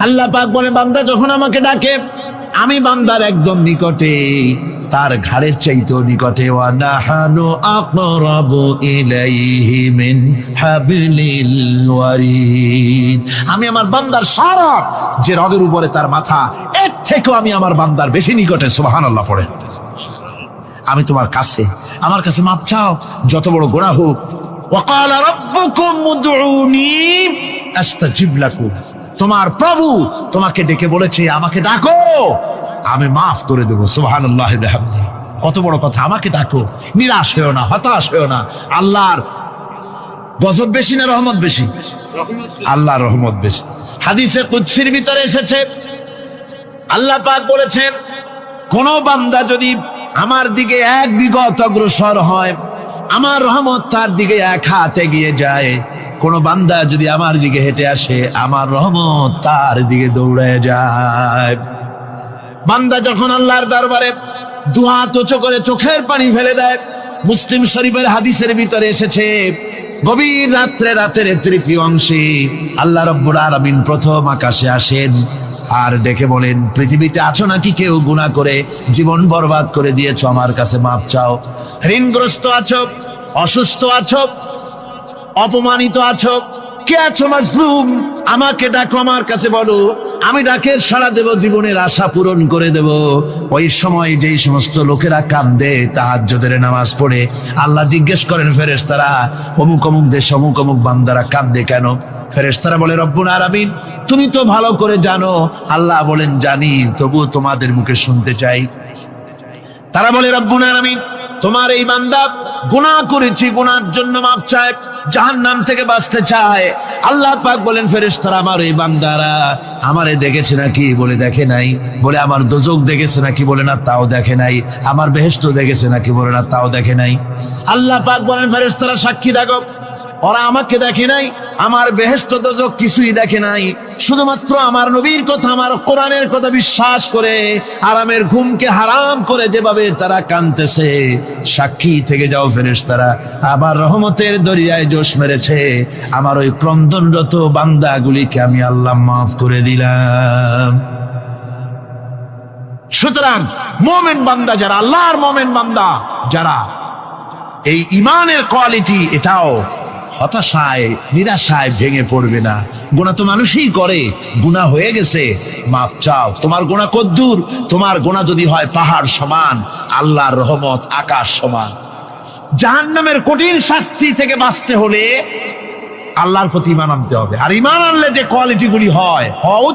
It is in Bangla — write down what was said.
আল্লাহ পাক বলে বান্দা যখন আমাকে ডাকে আমি বান্দার একদম নিকটে, তার ঘাড়ের চাইতেও নিকটে। ওয়া নাহানু আকরাবু ইলাইহি মিন হাবলিল ওয়ারিদ। আমি আমার বান্দার সারা যে রগের উপরে তার মাথা, এর থেকেও আমি আমার বান্দার বেশি নিকটে। সুবহানাল্লাহ পড়েন। আমি তোমার কাছে, আমার কাছে মাপ চাও, যত বড় গুনাহ হোক। ওয়া ক্বালা রাব্বুকুম উদউনি আস্তাজিব লাকুম। তোমার প্রভু তোমাকে ডেকে বলেছে আমাকে ডাকো, আমি মাফ করে দেবো। সুবহানাল্লাহ। কত বড় কথা, আমাকে ডাকো, নিরাশ হয়েও না, হতাশ হয়েও না। আল্লাহর গজব বেশি না রহমত বেশি? আল্লাহর রহমত বেশি। হাদিসে কুদসির ভিতরে এসেছে, আল্লাহ পাক বলেছেন কোন বান্দা যদি আমার দিকে এক বিগত অগ্রসর হয়, আমার রহমত তার দিকে এক হাত এগিয়ে যায়। কোন বান্দা যদি আমার দিকে হেঁটে আসে, আমার রহমত তার দিকে দৌড়ে যায়। বান্দা যখন আল্লাহর দরবারে দুহাত উঁচু করে চোখের পানি ফেলে দেয়, মুসলিম শরীফের হাদিসের ভিতরে এসেছে গভীর রাত্রে, রাতের তৃতীয় অংশে আল্লাহ রাব্বুল আলামিন প্রথম আকাশে আসেন আর ডেকে বলেন, পৃথিবীতে আছো নাকি কেউ গুনাহ করে জীবন বরবাদ করে দিয়েছো, আমার কাছে মাপ চাও। ঋণগ্রস্ত আছো, অসুস্থ আছো, অপমানিত আছো, কে আছো মাজলুম, আমাকে ডাকো, আমার কাছে বলো, আমি ডাকের সাড়া দেব, জীবনের আশা পূরণ করে দেব। ওই সময় যেই সমস্ত লোকেরা কাঁদে তাহাজ্জুদের নামাজ পড়ে, আল্লাহ জিজ্ঞেস করেন ফেরেশতারা, অমুক অমুক দেশ অমুক অমুক বান্দারা কাঁদে কেন? ফেরেশতারা বলে রব্বুল আলামিন তুমি তো ভালো করে জানো। আল্লাহ বলেন জানি, তবু তোমাদের মুখে শুনতে চাই। তারা বলে রব্বুল আলামিন তোমার এই বান্দা গুনাহ করেছি, গুনাহর জন্য মাপ চায়, জাহান্নাম থেকে বাঁচতে চায়। আল্লাহ পাক বলেন ফেরেশতারা আমার এই বান্দারা আমারে দেখেছে নাকি? বলে দেখে নাই। বলে আমার দোজখ দেখেছে নাকি? বলে না, তাও দেখে নাই। আমার বেহেশত দেখেছে নাকি? বলে না, তাও দেখে নাই। আল্লাহ পাক বলেন ফেরেশতারা সাক্ষী থাকো, ওরা আমাকে দেখে নাই, আমার বেহেশত দোজখ কিছুই দেখে নাই, শুধুমাত্র আমার নবীর কথা, আমার কোরআনের কথা বিশ্বাস করে আরামের ঘুমকে হারাম করে যেভাবে তারা কাঁদতেছে, সাক্ষী থেকে যাও ফেরেশতারা, আমার রহমতের দরিয়ায় জোশ মেরেছে, আমার ওই ক্রন্দনরত বান্দাগুলিকে আমি আল্লাহ মাফ করে দিলাম। সুতরাং মুমিন বান্দা যারা, আল্লাহর মুমিন বান্দা যারা, এই ইমানের কোয়ালিটি, এটাও হতাশায় নিরাশায় ভেঙে পড়বে না। গুনাহ তো মানুষই করে, গুনাহ হয়ে গেছে, মাপ চাও। তোমার গুনাহ কদ্দুর? তোমার গুনাহ যদি হয় পাহাড় সমান, আল্লাহর রহমত আকাশ সমান। জাহান্নামের কঠিন শাস্তি থেকে বাঁচতে হলে আল্লাহর প্রতি ঈমান আনতে হবে। আর ঈমান আনলে যে কোয়ালিটি গুলি হয়